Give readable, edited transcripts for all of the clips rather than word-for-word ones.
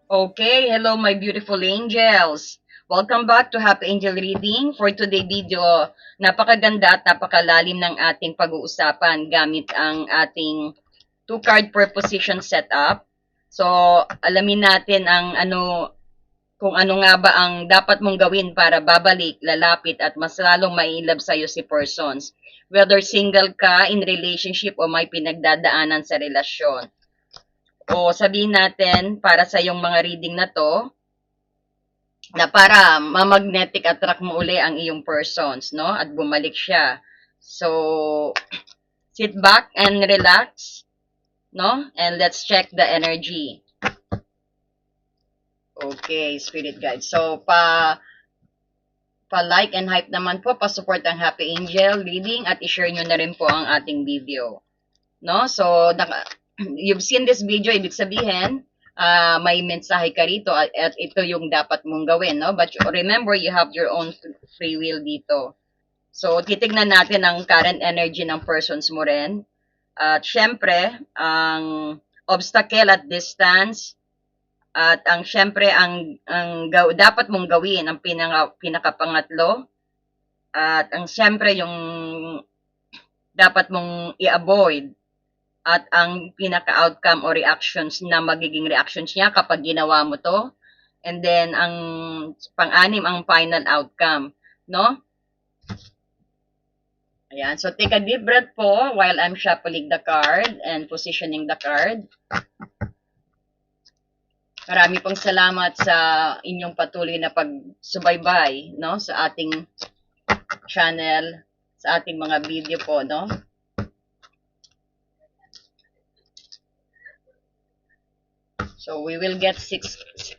Okay, hello my beautiful angels. Welcome back to Happy Angel Reading. For today video, napakaganda at napakalalim ng ating pag-uusapan gamit ang ating two-card preposition setup. So, alamin natin kung ano nga ba ang dapat mong gawin para babalik, lalapit at mas lalong mailab sa'yo si persons. Whether single ka, in relationship o may pinagdadaanan sa relasyon. O sabihin natin, para sa yung mga reading na to, na para ma-magnetic attract mo uli ang iyong persons, no? At bumalik siya. So, sit back and relax, no? And let's check the energy. Okay, spirit guide. So, pa-like and hype naman po, pa-support ang Happy Angel reading at i-share nyo na rin po ang ating video. No? So, you've seen this video, ibig sabihin, may mensahe ka rito at ito yung dapat mong gawin, no? But remember, you have your own free will dito. So, titignan natin ang current energy ng persons mo rin. At syempre, ang obstacle at distance, at syempre, dapat mong gawin, ang pinakapangatlo, at syempre, yung dapat mong i-avoid, at ang pinaka-outcome o reactions na magiging reactions niya kapag ginawa mo to. And then, ang pang-anim, ang final outcome. No? Ayan. So, take a deep breath po while I'm shuffling the card and positioning the card. Marami pong salamat sa inyong patuloy na pagsubaybay, no, sa ating channel, sa ating mga video po, no. So, we will get 12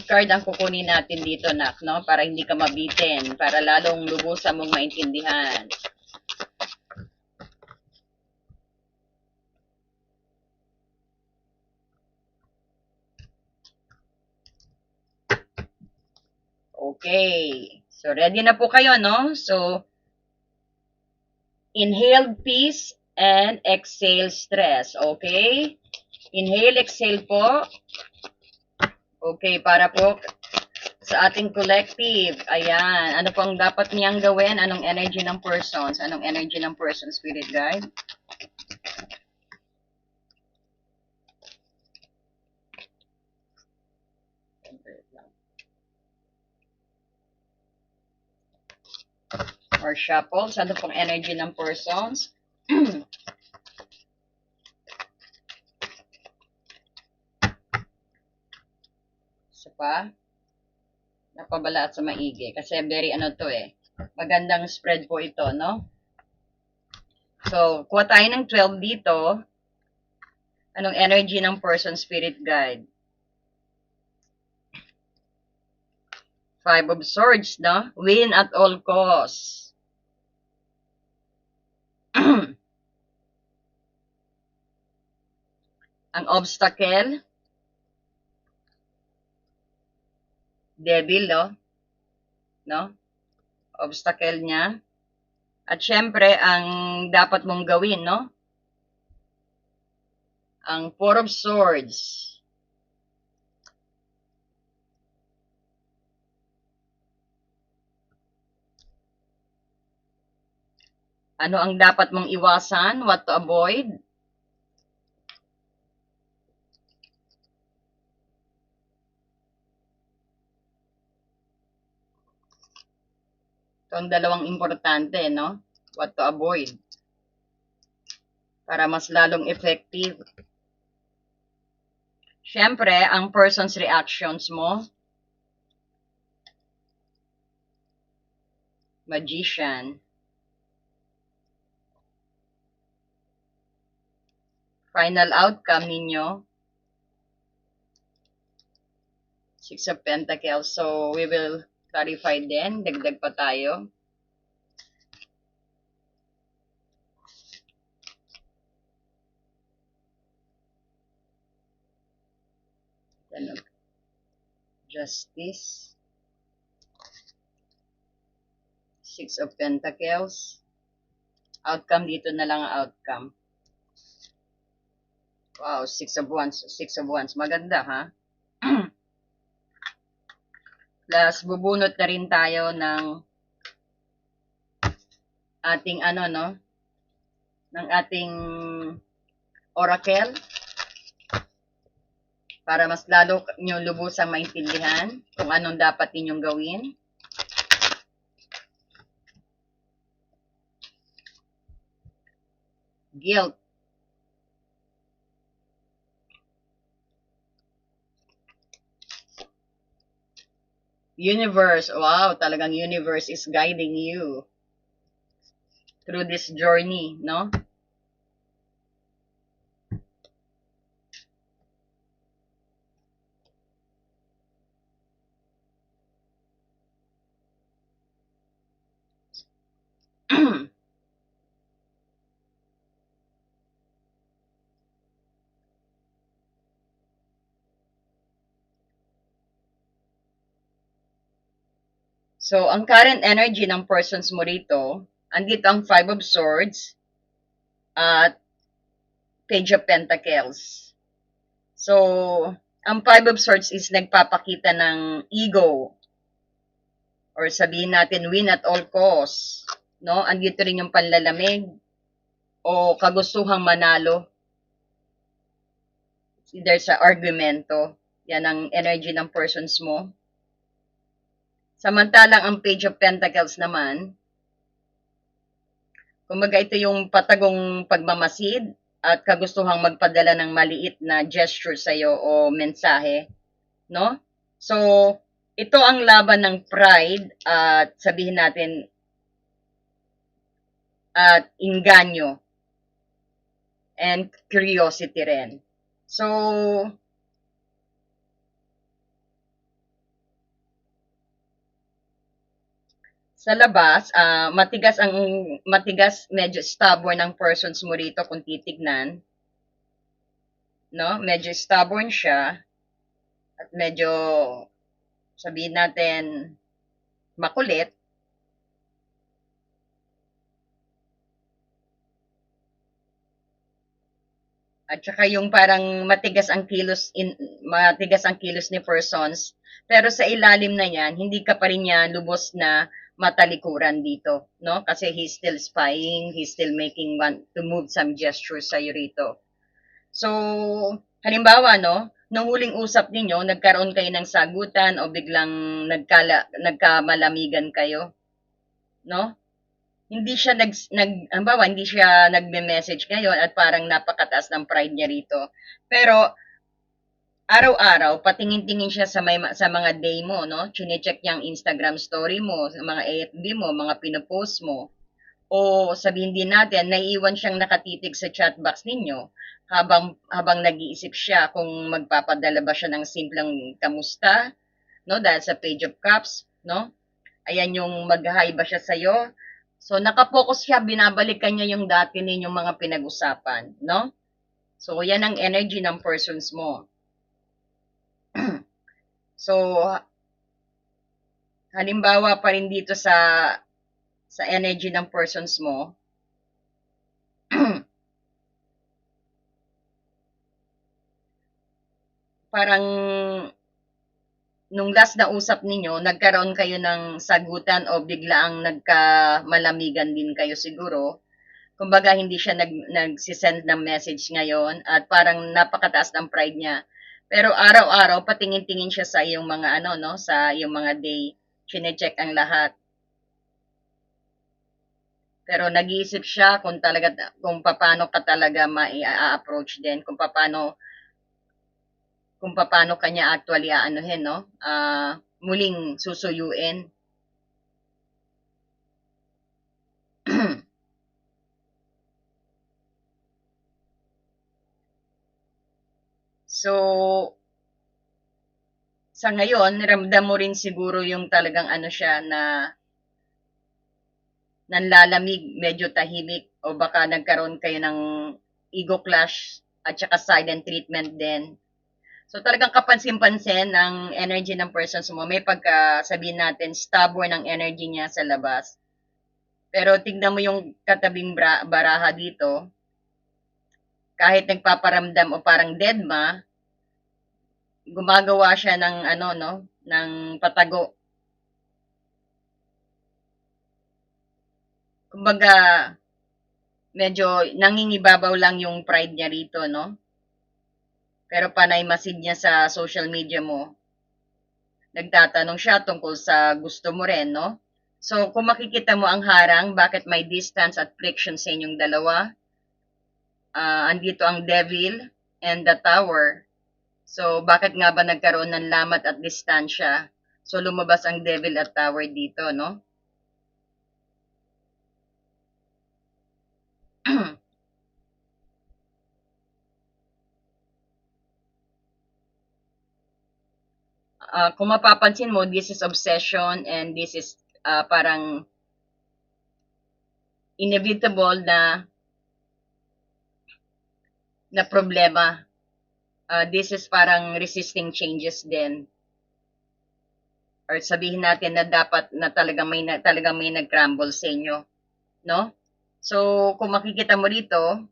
card ang kukunin natin dito, Nak, no? Para hindi ka mabitin, para lalong lubusan mong maintindihan. Okay. So, ready na po kayo, no? So, inhale peace and exhale stress. Okay? Inhale, exhale po. Okay, para po sa ating collective. Ayan. Ano pong dapat niyang gawin? Anong energy ng persons? Anong energy ng person, spirit guide? Or shuffles? Ano pong energy ng persons? Isa pa? Napabala at sa maigi. Kasi very to magandang spread po ito, no? So, kuha tayo ng 12 dito. Anong energy ng person, spirit guide? Five of Swords, no? Win at all costs. Ang obstacle, devil, no? Obstacle niya. At syempre, ang dapat mong gawin, no? Ang Four of Swords. Ano ang dapat mong iwasan? What to avoid? Ito ang dalawang importante, no? What to avoid. Para mas lalong effective. Siyempre, ang person's reactions mo. Magician. Final outcome ninyo. Six of Pentacles. So, we will clarify din. Dagdag pa tayo. Justice. Six of Pentacles. Outcome dito na lang ang outcome. Wow, Six of Wands. Six of Wands. Maganda, ha? Plus, bubunot na rin tayo ng ating ano, no? Ng ating oracle para mas lalo nyo lubusang maintindihan kung anong dapat ninyong gawin. Guilt. Universe. Wow, talagang universe is guiding you through this journey, no? So, ang current energy ng persons mo rito, andito ang Five of Swords at Page of Pentacles. So, ang Five of Swords is nagpapakita ng ego or sabihin natin win at all costs, no? Andito rin yung panlalamig o kagustuhang manalo. Either sa argumento, yan ang energy ng persons mo. Samantalang ang Page of Pentacles naman, kumbaga ito yung patagong pagmamasid at kagustuhang magpadala ng maliit na gesture sa iyo o mensahe, no? So, ito ang laban ng pride at sabihin natin at inganyo and curiosity rin. So, sa labas, matigas, medyo stubborn ang persons mo rito kung titignan. No? Medyo stubborn siya at medyo sabihin natin makulit. At saka yung parang matigas ang kilos ni persons, pero sa ilalim na yan, hindi ka pa rin niya lubos na matalikuran dito, no? Kasi he's still spying, he's still making one to move some gestures sa rito. So, halimbawa, no, nung huling usap ninyo, nagkaroon kayo ng sagutan o biglang nagkamalamigan kayo, no? Hindi siya hindi siya nagme-message ngayon at parang napakataas ng pride niya rito. Pero araw-araw patingin-tingin siya sa mga day mo, no? Chine-check niya ang Instagram story mo, sa mga AFB mo, mga pinopost mo. O sabihin din natin, naiiwan siyang nakatitig sa chat box ninyo habang nag-iisip siya kung magpapadala ba siya ng simpleng kamusta, no? Dahil sa Page of Cups, no? Ayan yung mag-hi ba siya sa'yo. So, nakapokus siya, binabalikan niya yung dati ninyong mga pinag-usapan, no? So, yan ang energy ng persons mo. So, halimbawa pa rin dito sa energy ng persons mo, parang nung last na usap ninyo, nagkaroon kayo ng sagutan o biglaang nagkamalamigan din kayo siguro. Kumbaga, hindi siya nagsisend ng message ngayon at parang napakataas ng pride niya. Pero araw-araw, patingin-tingin siya sa iyong mga no, sa iyong mga day. Chine-check ang lahat. Pero nag-iisip siya kung paano ka talaga ma-approach din, kung paano kanya actually aanuhin, no? Muling susuyuin. So, sa ngayon, ramdam mo rin siguro yung talagang siya na nanlalamig, medyo tahimik, o baka nagkaroon kayo ng ego clash at saka silent treatment din. So talagang kapansin-pansin ang energy ng persons mo. May pagka, sabihin natin, stubborn ang energy niya sa labas. Pero tignan mo yung katabing baraha dito, kahit nagpaparamdam o parang deadma, gumagawa siya ng ano, no, ng patago. Kumbaga, medyo nangingibabaw lang yung pride niya rito, no? Pero panay masid niya sa social media mo. Nagtatanong siya tungkol sa gusto mo rin, no? So, kung makikita mo ang harang, bakit may distance at friction sa inyong dalawa, andito ang devil and the tower. So, bakit nga ba nagkaroon ng lamat at distansya? So, lumabas ang devil at tower dito, no? Kung mapapansin mo, this is obsession and this is parang inevitable na problema. This is parang resisting changes din. Or sabihin natin na dapat na talagang may nag-crumble sa inyo, no? So, kung makikita mo dito,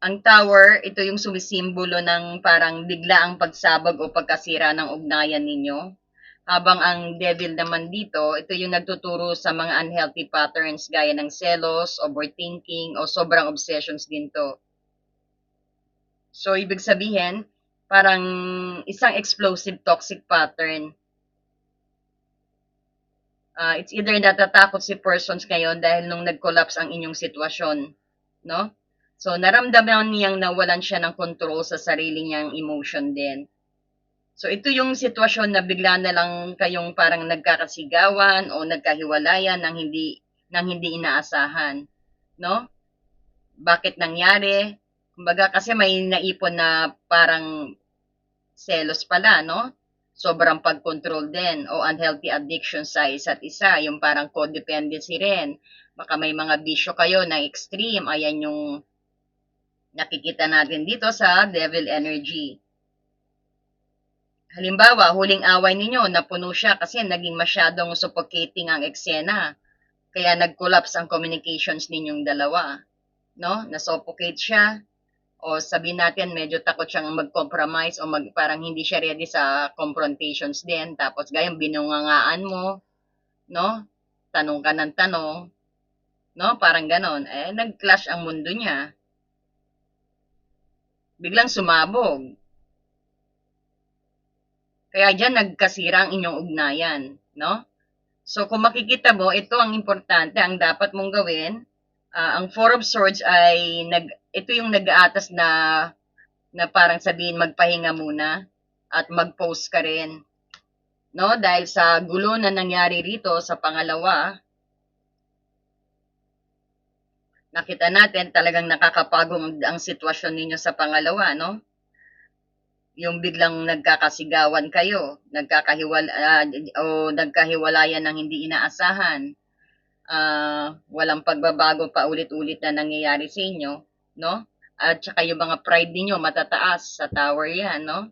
ang tower, ito yung sumisimbolo ng parang biglaang pagsabog o pagkasira ng ugnayan ninyo. Habang ang devil naman dito, ito yung nagtuturo sa mga unhealthy patterns gaya ng selos, overthinking, o sobrang obsessions din to. So, ibig sabihin, parang isang explosive toxic pattern. It's either natatakot si persons ngayon dahil nung nag-collapse ang inyong sitwasyon, no? So, naramdaman niyang nawalan siya ng control sa sarili niyang emotion din. So, ito yung sitwasyon na bigla na lang kayong parang nagkakasigawan o nagkahiwalayan ng hindi inaasahan, no? Bakit nangyari? Kumbaga kasi may naipon na parang selos pala, no? Sobrang pag-control din o unhealthy addiction sa isa't isa, yung parang codependency rin. Baka may mga bisyo kayo na extreme, ayan yung nakikita natin dito sa devil energy. Halimbawa, huling away ninyo, napuno siya kasi naging masyadong suffocating ang eksena. Kaya nag-collapse ang communications ninyong dalawa. No? Na-suffocate siya. O sabihin natin, medyo takot siyang mag-compromise o parang hindi siya ready sa confrontations din. Tapos gayong binungangaan mo. No? Tanong ka ng tanong. No? Parang ganon. Nag-clash ang mundo niya. Biglang sumabog. Kaya dyan nagkasira ang inyong ugnayan, no? So kung makikita mo, ito ang importante, ang dapat mong gawin. Ang Four of Swords ay ito yung nag-aatas na parang sabihin magpahinga muna at mag-post ka rin. No? Dahil sa gulo na nangyari rito sa pangalawa, nakita natin talagang nakakapagong ang sitwasyon ninyo sa pangalawa, no? Yung biglang nagkakasigawan kayo, nagkahiwalayan ng hindi inaasahan, walang pagbabago pa ulit-ulit na nangyayari sa inyo, no? At saka yung mga pride niyo matataas sa tower yan, no?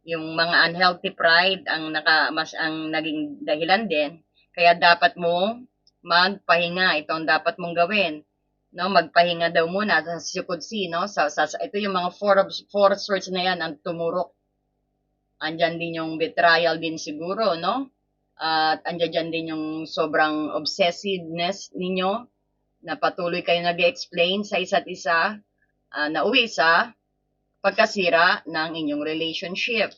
Yung mga unhealthy pride ang naging dahilan din. Kaya dapat mo magpahinga. Ito ang dapat mong gawin. No, magpahinga daw muna as you could see, no? Ito yung mga four swords na yan ang tumurok. Andyan din yung betrayal din siguro, no? At andyan din yung sobrang obsessiveness ninyo na patuloy kayo nag-explain sa isa't isa na uwi sa pagkasira ng inyong relationship.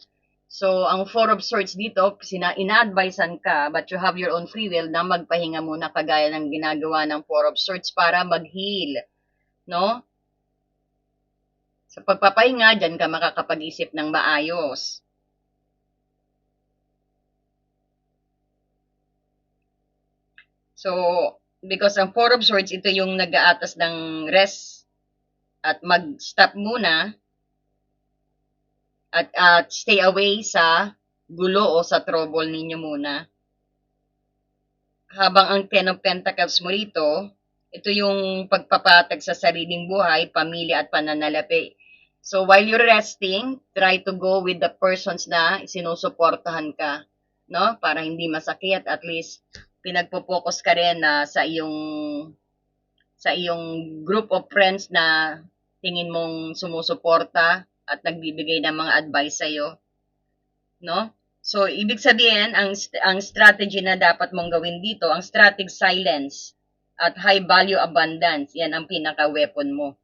So, ang Four of Swords dito, ina-advisean ka, but you have your own free will na magpahinga muna kagaya ng ginagawa ng Four of Swords para mag-heal. No? Sa pagpapahinga, dyan ka makakapag-isip ng maayos. So, because ang Four of Swords, ito yung nag-aatas ng rest at mag-stop muna at stay away sa gulo o sa trouble ninyo muna. Habang ang Ten of Pentacles mo rito, ito yung pagpapatag sa sariling buhay, pamilya at pananalapi. So while you're resting, try to go with the persons na sinusuportahan ka, no? Para hindi masakit, at least pinagpo-focus ka rin na sa iyong group of friends na tingin mong sumusuporta at nagbibigay ng mga advice sa'yo, no? So, ibig sabihin, ang strategy na dapat mong gawin dito, ang strategic silence at high value abundance, yan ang pinaka-weapon mo.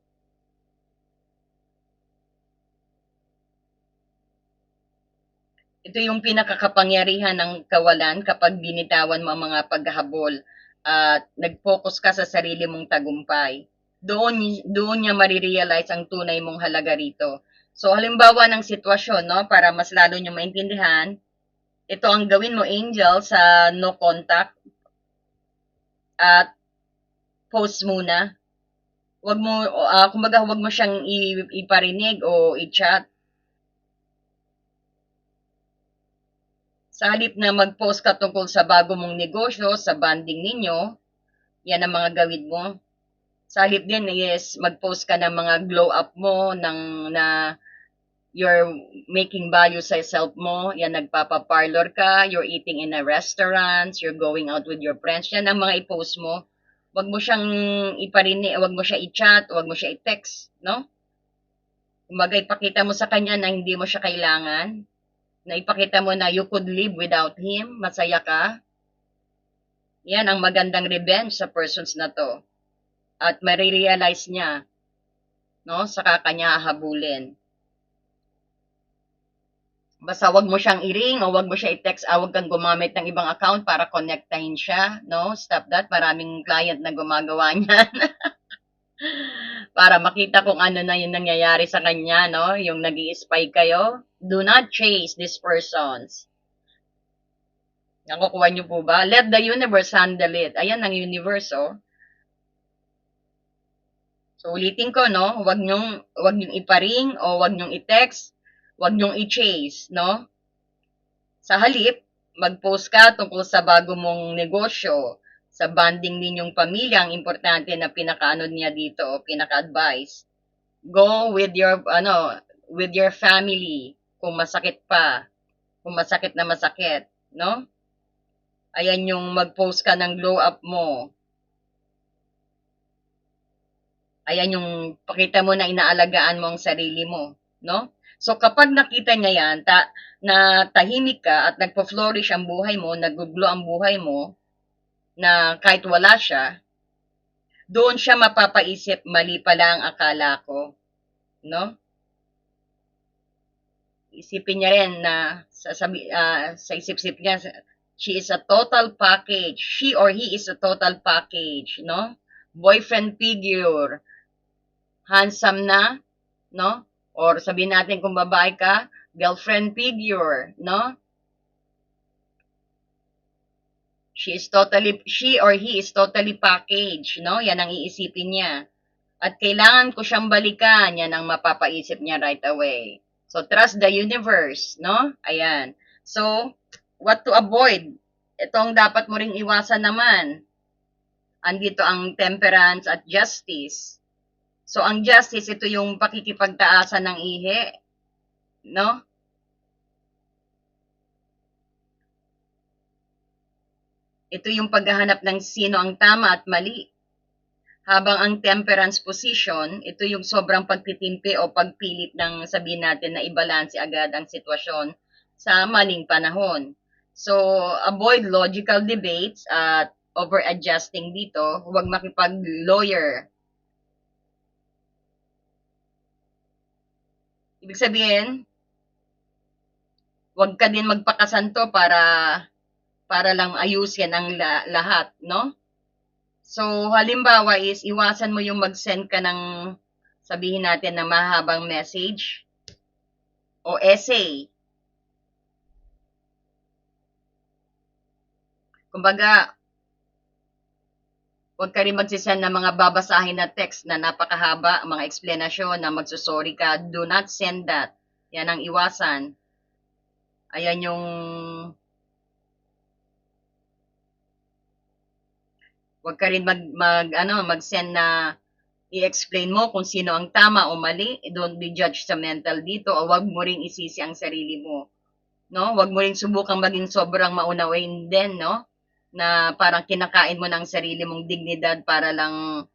Ito yung pinakakapangyarihan ng kawalan kapag binitawan mo ang mga paghahabol at nag-focus ka sa sarili mong tagumpay. Doon niya marirealize ang tunay mong halaga rito. So, halimbawa ng sitwasyon, no, para mas lalo niyo maintindihan, ito ang gawin mo, Angel, sa no contact at post muna. Kumbaga, wag mo siyang iparinig o i-chat. Sa halip na mag-post ka tungkol sa bago mong negosyo, sa banding ninyo, yan ang mga gawin mo. Sa halip din is mag-post ka ng mga glow up mo, na you're making value sa self mo, yan nagpapa-parlor ka, you're eating in a restaurant, you're going out with your friends, yan ang mga i-post mo. Wag mo siyang iparinig, wag mo siya i-chat, wag mo siya i-text, no? Kumbaga, ipakita mo sa kanya na hindi mo siya kailangan, na ipakita mo na you could live without him, masaya ka. Yan ang magandang revenge sa persons na to. At marirealize niya, no, saka kanya hahabulin. Basta wag mo siyang i-ring o wag mo siya i-text, wag kang gumamit ng ibang account para connectahin siya, no? Stop that. Maraming client na gumagawa niyan. Para makita kung ano na yung nangyayari sa kanya, no? Yung nag-i-spy kayo. Do not chase these persons. Nakukuha niyo po ba? Let the universe handle it. Ayan ang universe, oh. So, ulitin ko, no? Wag niyong iparing o wag niyong i-text, wag niyong i-chase, no? Sa halip, mag-post ka tungkol sa bago mong negosyo, sa bonding ninyong pamilya, ang importante na pinaka-ano niya dito, pinaka-advice. Go with your family, kung masakit pa, kung masakit na masakit, no? Ayan yung mag-post ka ng glow up mo. Ayan yung pakita mo na inaalagaan mo ang sarili mo, no? So kapag nakita niya yan, na tahimik ka at nagpo-flourish ang buhay mo, nag-glow ang buhay mo, na kahit wala siya, doon siya mapapaisip, mali pala ang akala ko, no? Isipin niya rin na sa isip-isip niya, she is a total package. She or he is a total package, no? Boyfriend figure, handsome na, no? Or sabihin natin kung babae ka, girlfriend figure, no? She or he is totally packaged, no? Yan ang iisipin niya. At kailangan ko siyang balikan, yan ang mapapaisip niya right away. So, trust the universe, no? Ayan. So, what to avoid? Ito ang dapat mo ring iwasan naman. Andito ang temperance at justice. So, ang justice, ito yung pakikipagtaasan ng ihi, no? Ito yung paghahanap ng sino ang tama at mali. Habang ang temperance position, ito yung sobrang pagtitimpi o pagpilit ng sabihin natin na ibalanse agad ang sitwasyon sa maling panahon. So, avoid logical debates at over-adjusting dito. Huwag makipag-lawyer. Ibig sabihin, huwag ka din magpakasanto para lang ayusin ang lahat, no? So, halimbawa is, iwasan mo yung mag-send ka ng, sabihin natin na mahabang message o essay. Kumbaga, huwag ka rin magsisend ng mga babasahin na text na napakahaba, mga explanation na magsusorry ka. Do not send that. Yan ang iwasan. Ayan yung huwag ka rin mag-send na i-explain mo kung sino ang tama o mali. Don't be judgmental dito o huwag mo ring isisi ang sarili mo. No? Huwag mo ring subukang maging sobrang maunawain din, no? Na parang kinakain mo ng sarili mong dignidad para lang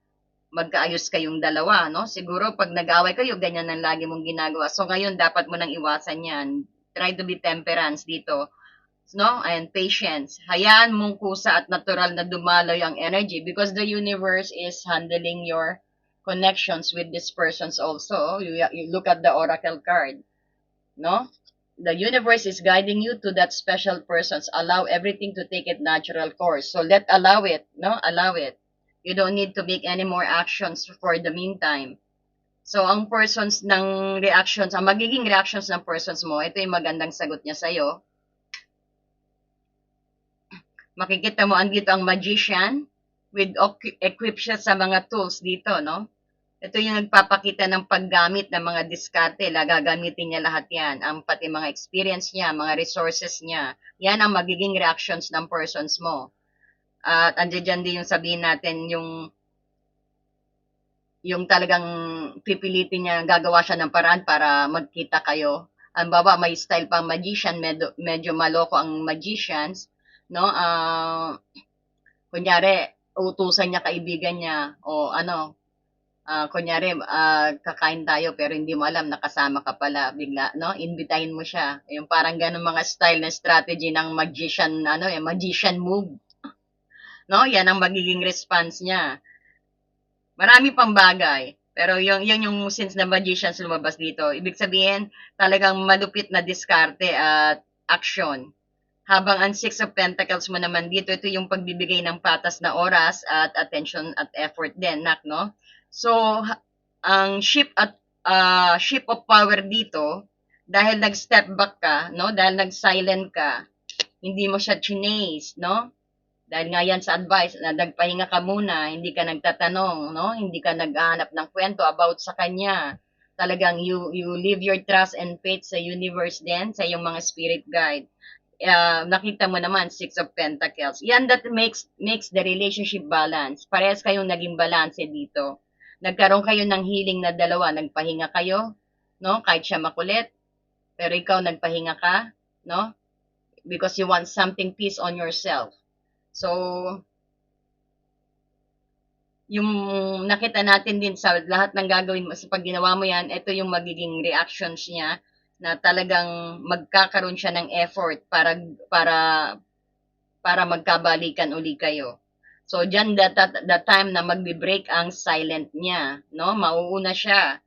magkaayos kayong dalawa, no? Siguro pag nag-away kayo, ganyan ang lagi mong ginagawa. So ngayon, dapat mo nang iwasan yan. Try to be temperance dito, no? And patience. Hayaan mong kusa at natural na dumaloy ang energy because the universe is handling your connections with these persons also. You look at the oracle card, no? The universe is guiding you to that special persons. Allow everything to take its natural course. So allow it, no? Allow it. You don't need to make any more actions for the meantime. So, ang persons ng reactions, ang magiging reactions ng persons mo, ito yung magandang sagot niya sa'yo. Makikita mo, andito ang magician with equip siya sa mga tools dito, no? Ito yung nagpapakita ng paggamit ng mga diskarte. Gagamitin niya lahat yan. Ang pati mga experience niya, mga resources niya. Yan ang magiging reactions ng persons mo. At andyan din yung sabihin natin, yung talagang pipilitin niya, gagawa siya ng paraan para magkita kayo. Ang baba, may style pang magician, medyo maloko ang magicians, no? Kunyari, utusan niya kaibigan niya, o ano, kunyari, kakain tayo pero hindi mo alam, nakasama ka pala, bigla, no? Imbitahin mo siya. Yung parang ganun mga style na strategy ng magician, magician move. No? Yan ang magiging response niya. Marami pang bagay. Pero yung since the magicians lumabas dito, ibig sabihin, talagang malupit na diskarte at action. Habang ang Six of Pentacles mo naman dito, ito yung pagbibigay ng patas na oras at attention at effort din, no? So, ang ship of power dito, dahil nag-step back ka, no? Dahil nag-silent ka, hindi mo siya chinase, no? Dahil nga yan sa advice, na nagpahinga ka muna, hindi ka nagtatanong, no? Hindi ka naghahanap ng kwento about sa kanya. Talagang you leave your trust and faith sa universe din, sa iyong mga spirit guide. Nakita mo naman, Six of Pentacles. Yan that makes the relationship balance. Parehas kayong naging balance dito. Nagkaroon kayo ng healing na dalawa. Nagpahinga kayo, no? Kahit siya makulit. Pero ikaw nagpahinga ka, no? Because you want something peace on yourself. So, yung nakita natin din sa lahat ng gagawin mo, sa pag ginawa mo yan, ito yung magiging reactions niya na talagang magkakaroon siya ng effort para magkabalikan uli kayo. So, dyan the time na magbe-break ang silent niya, no? Mauuna siya.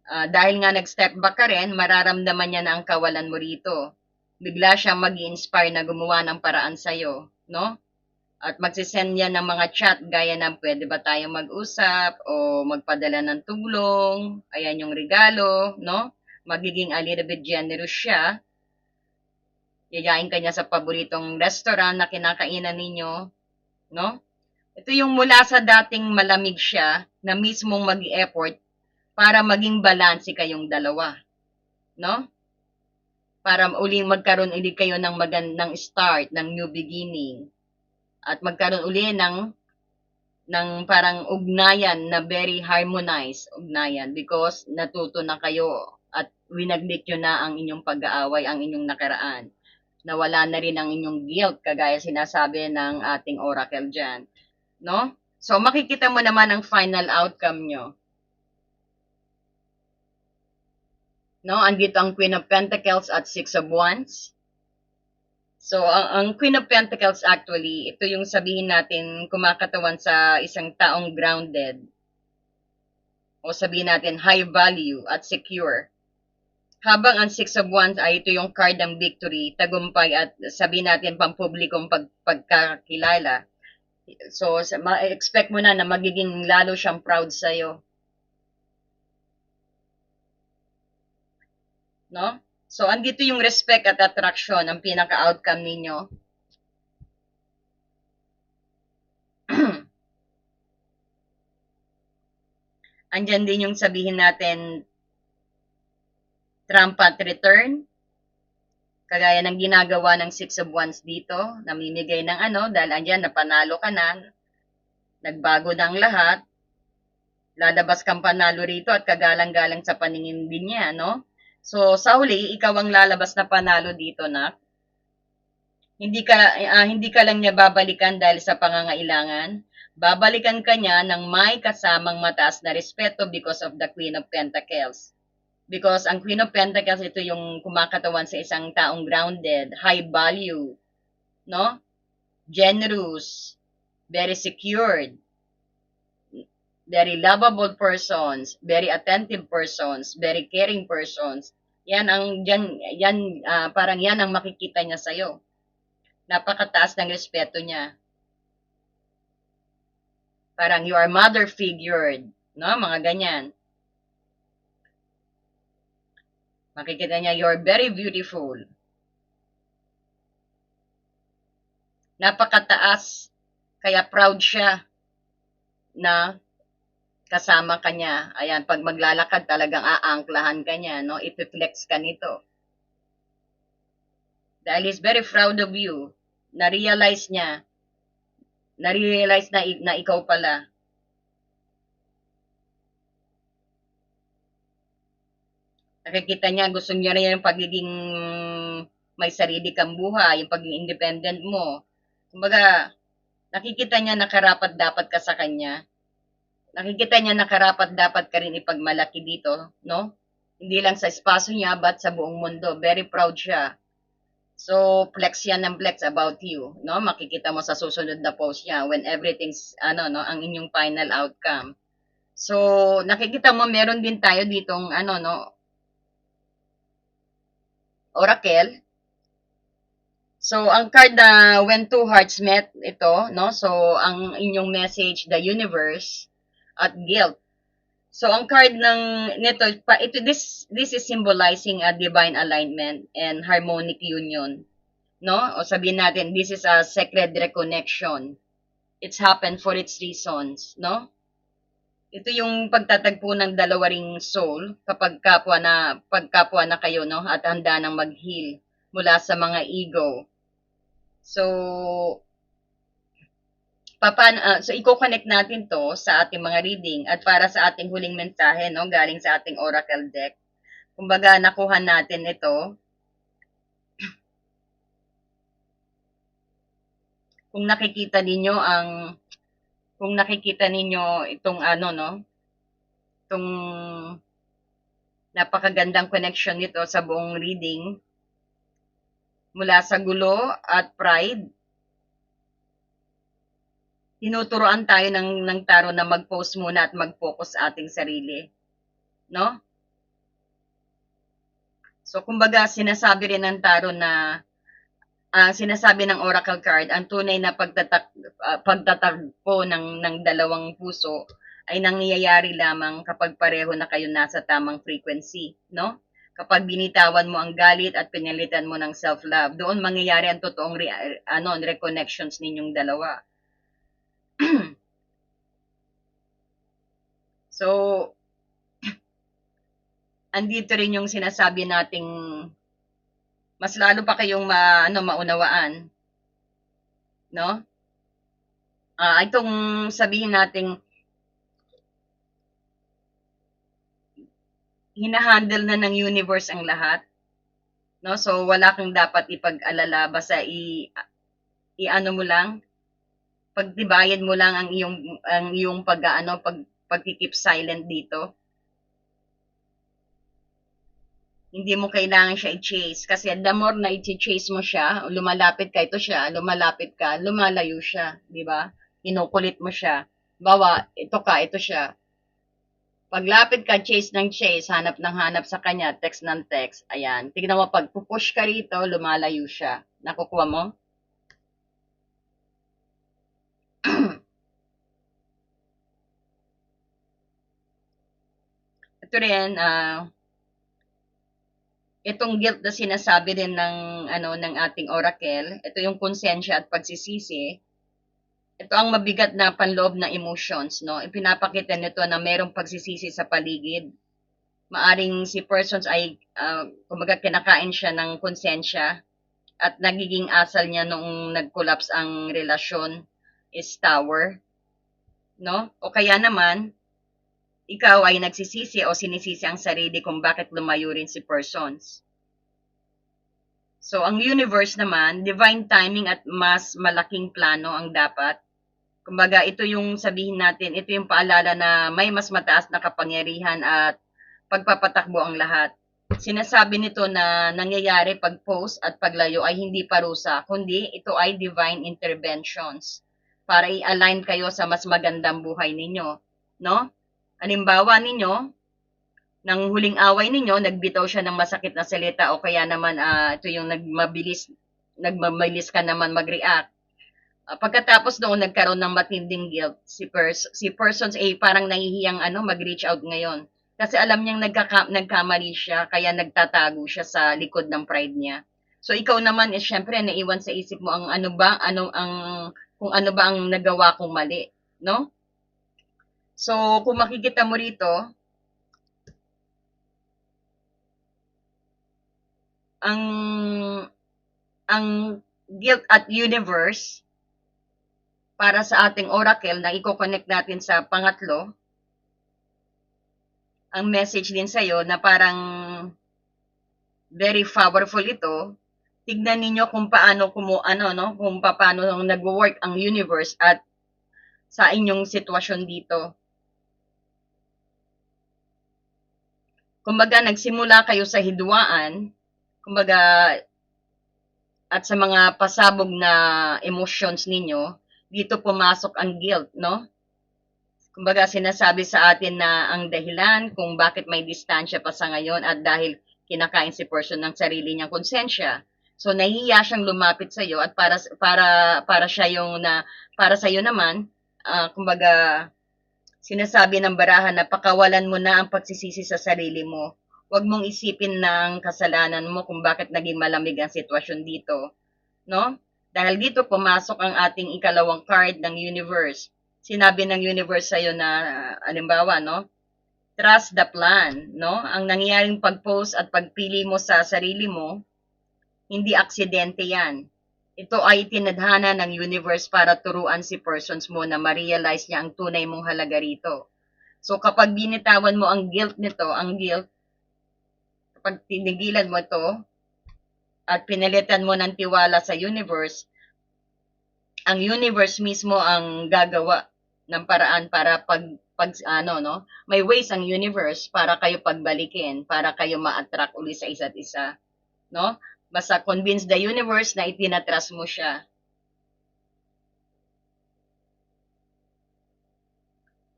Dahil nga nag-step back ka rin, mararamdaman niya na ang kawalan mo rito. Bigla siya mag-inspire na gumawa ng paraan sa'yo, no? At magsisend yan ng mga chat gaya ng pwede ba tayong mag-usap o magpadala ng tulong, ayan yung regalo, no? Magiging a little bit generous siya. Yayain ka niya sa paboritong restaurant na kinakainan ninyo, no? Ito yung mula sa dating malamig siya na mismong mag-effort para maging balanse kayong dalawa, no? Para uling magkaroon ulit kayo ng magandang start, ng new beginning. At magkaroon uli ng parang ugnayan na very harmonized ugnayan because natuto na kayo at winaglit nyo na ang inyong pag-aaway, ang inyong nakaraan. Nawala na rin ang inyong guilt, kagaya sinasabi ng ating oracle dyan. No? So, makikita mo naman ang final outcome nyo. No? Andito ang Queen of Pentacles at Six of Wands. So, ang Queen of Pentacles actually, ito yung sabihin natin kumakatawan sa isang taong grounded. O sabihin natin high value at secure. Habang ang Six of Wands ay ito yung card ng victory, tagumpay at sabihin natin pampublikong pagkakilala. So, ma-expect mo na magiging lalo siyang proud sa'yo. No? So, andito yung respect at attraction, ang pinaka-outcome ninyo. Andyan din yung sabihin natin, triumphant return. Kagaya ng ginagawa ng Six of Wands dito, namimigay ng dahil andyan, napanalo ka na, nagbago na ang lahat, lalabas kang panalo rito at kagalang-galang sa paningin din niya, no? So, sa huli, ikaw ang lalabas na panalo dito, na. Hindi ka lang niya babalikan dahil sa pangangailangan. Babalikan ka niya ng may kasamang mataas na respeto because of the Queen of Pentacles. Because ang Queen of Pentacles, ito yung kumakatawan sa isang taong grounded, high value, no? Generous, very secured, very lovable persons, very attentive persons, very caring persons. Parang yan ang makikita niya sa iyo. Napakataas ng respeto niya. Parang you are mother figured, no? Mga ganyan. Makikita niya you're very beautiful. Napakataas, kaya proud siya na kasama ka niya. Ayan, pag maglalakad talagang aangklahan ka niya, no? Ipiflex ka nito. Dahil he's very proud of you. Na-realize niya. Na-realize na ikaw pala. Nakikita niya, gusto niya rin yung pagiging may sarili kang buhay, yung pagiging independent mo. Kumbaga, nakikita niya na karapat dapat ka sa kanya. Nakikita niya na karapat dapat ka rin ipagmalaki dito, no? Hindi lang sa espasyo niya, but sa buong mundo. Very proud siya. So, flex yan ng flex about you, no? Makikita mo sa susunod na post niya when everything's, no, ang inyong final outcome. So, nakikita mo, meron din tayo ditong, no, oracle. So, ang card na when two hearts met, ito, no? So, ang inyong message, the universe, at guilt. So, ang card this is symbolizing a divine alignment and harmonic union. No? O sabihin natin, this is a sacred reconnection. It's happened for its reasons, no? Ito yung pagtatagpo ng dalawa ring soul kapag pagkapwa na kayo, no? At handa nang mag-heal mula sa mga ego. So, so i-connect natin to sa ating mga reading at para sa ating huling mensahe, no? Galing sa ating oracle deck. Kumbaga, nakuha natin ito. Kung nakikita ninyo itong no, itong napakagandang connection nito sa buong reading mula sa gulo at pride. Tinuturoan tayo ng tarot na mag-pause muna at mag-focus sa ating sarili, no? So kumbaga sinasabi rin ng tarot na sinasabi ng oracle card, ang tunay na pagtatagpo ng dalawang puso ay nangyayari lamang kapag pareho na kayo nasa tamang frequency, no? Kapag binitawan mo ang galit at pinalitan mo ng self-love, doon mangyayari ang totoong reconnections ninyong dalawa. So, andito rin yung sinasabi nating mas lalo pa kayong maunawaan, no? Itong sabihin nating hinahandle na ng universe ang lahat, no? So wala kang dapat ipag-alala, basta i-ano mo lang, pagtibayan mo lang ang iyong pagki-keep silent dito. Hindi mo kailangan siya i-chase kasi the more na i-chase mo siya, lumalapit ka, lumalapit ka, lumalayo siya, di ba? Kinukulit mo siya. Bawa, ito siya. Paglapit ka, chase ng chase, hanap ng hanap sa kanya, text ng text. Ayan. Tignan mo, pag push ka rito, lumalayo siya. Nakukuha mo? Ito rin, itong guilt na sinasabi din ng ating oracle, ito yung konsensya at pagsisisi. Ito ang mabigat na panloob na emotions, no? Ipinapakita nito na mayroong pagsisisi sa paligid. Maaring si persons ay kumbaga kinakain siya ng konsensya at nagiging asal niya noong nag-collapse ang relasyon is tower, no? O kaya naman ikaw ay nagsisisi o sinisisi ang sarili kung bakit lumayo rin si persons. So, ang universe naman, divine timing at mas malaking plano ang dapat. Kumbaga, ito yung sabihin natin, ito yung paalala na may mas mataas na kapangyarihan at pagpapatakbo ang lahat. Sinasabi nito na nangyayari pag post at paglayo ay hindi parusa, kundi ito ay divine interventions para i-align kayo sa mas magandang buhay ninyo, no? Halimbawa ninyo, nang huling away ninyo, nagbitaw siya ng masakit na salita o kaya naman ito yung nagmabilis ka naman mag-react. Pagkatapos noon nagkaroon ng matinding guilt, si persons ay parang nahihiyang mag-reach out ngayon. Kasi alam niyang nagkamali siya, kaya nagtatago siya sa likod ng pride niya. So ikaw naman is syempre naiwan sa isip mo ang kung ano ba ang nagawa kong mali, no? So kung makikita mo rito, ang ang guilt at universe para sa ating oracle na i-connect natin sa pangatlo, ang message din sa'yo na parang very powerful ito. Tignan ninyo kung paano kung paano nagwo-work ang universe at sa inyong sitwasyon dito. Kumbaga nagsimula kayo sa hidwaan, kumbaga at sa mga pasabog na emotions ninyo, dito pumasok ang guilt, no? Kumbaga sinasabi sa atin na ang dahilan kung bakit may distansya pa sa ngayon at dahil kinakain si person ng sarili niyang konsensya. So nahihiya siyang lumapit sa iyo at para siya yung para sa iyo naman, kumbaga sinasabi ng barahan na pakawalan mo na ang pagsisisi sa sarili mo. Huwag mong isipin ng kasalanan mo kung bakit naging malamig ang sitwasyon dito, no? Dahil dito pumasok ang ating ikalawang card ng universe. Sinabi ng universe sa'yo na, halimbawa, no? Trust the plan, no? Ang nangyayaring pag-post at pagpili mo sa sarili mo, hindi aksidente yan. Ito ay tinadhana ng universe para turuan si persons mo na ma-realize niya ang tunay mong halaga rito. So kapag binitawan mo ang guilt nito, kapag tinigilan mo ito, at pinalitan mo ng tiwala sa universe, ang universe mismo ang gagawa ng paraan para may ways ang universe para kayo pagbalikin, para kayo ma-attract uli sa isa't isa, no? Basta convince the universe na itinatras mo siya.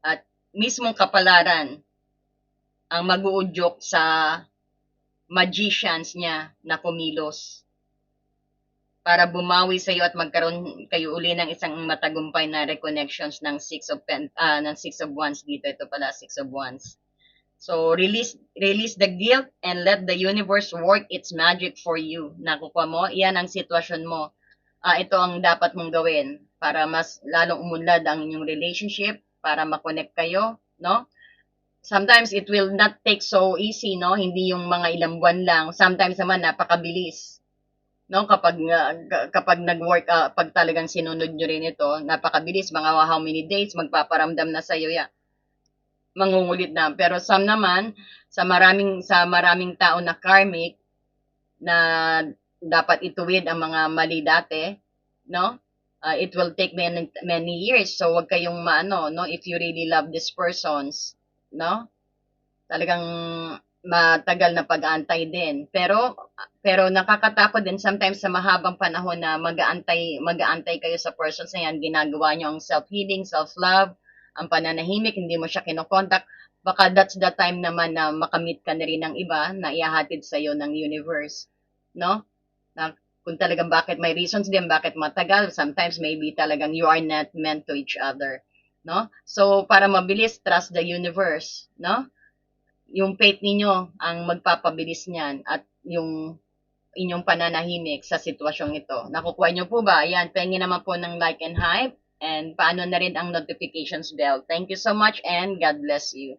At mismong kapalaran ang mag-uudyok sa magicians niya na kumilos para bumawi sa iyo at magkaroon kayo uli ng isang matagumpay na reconnections ng Six of Wands dito. Ito pala, Six of Wands. So, release the guilt and let the universe work its magic for you. Nakukuha mo, iyan ang sitwasyon mo. Ito ang dapat mong gawin para mas lalong umunlad ang inyong relationship, para makonect kayo, no? Sometimes it will not take so easy, no? Hindi yung mga ilang buwan lang. Sometimes naman napakabilis. No, kapag nag-work pag talagang sinunod nyo rin ito, napakabilis, mga how many days magpaparamdam na sa iyo ya. Mangungulit na. Pero some naman sa maraming tao na karmic na dapat ituwid ang mga mali dati, no? It will take many years. So wag kayong no, if you really love these persons, no? Talagang matagal na pag-aantay din. Pero nakakatakot din sometimes sa mahabang panahon na mag-aantay kayo sa persons na yan, ginagawa nyo ang self-healing, self-love, ang pananahimik, hindi mo siya kinokontak. Baka that's the time naman na makamit ka na rin ng iba na ihahatid sa iyo ng universe, no? Na kung talagang bakit may reasons din bakit matagal, sometimes maybe talagang you are not meant to each other, no? So para mabilis, trust the universe, no? Yung faith ninyo ang magpapabilis niyan at yung inyong pananahimik sa sitwasyong ito. Nakukuha nyo po ba? Ayan, pengi naman po ng like and hype and paano na rin ang notifications bell. Thank you so much and God bless you.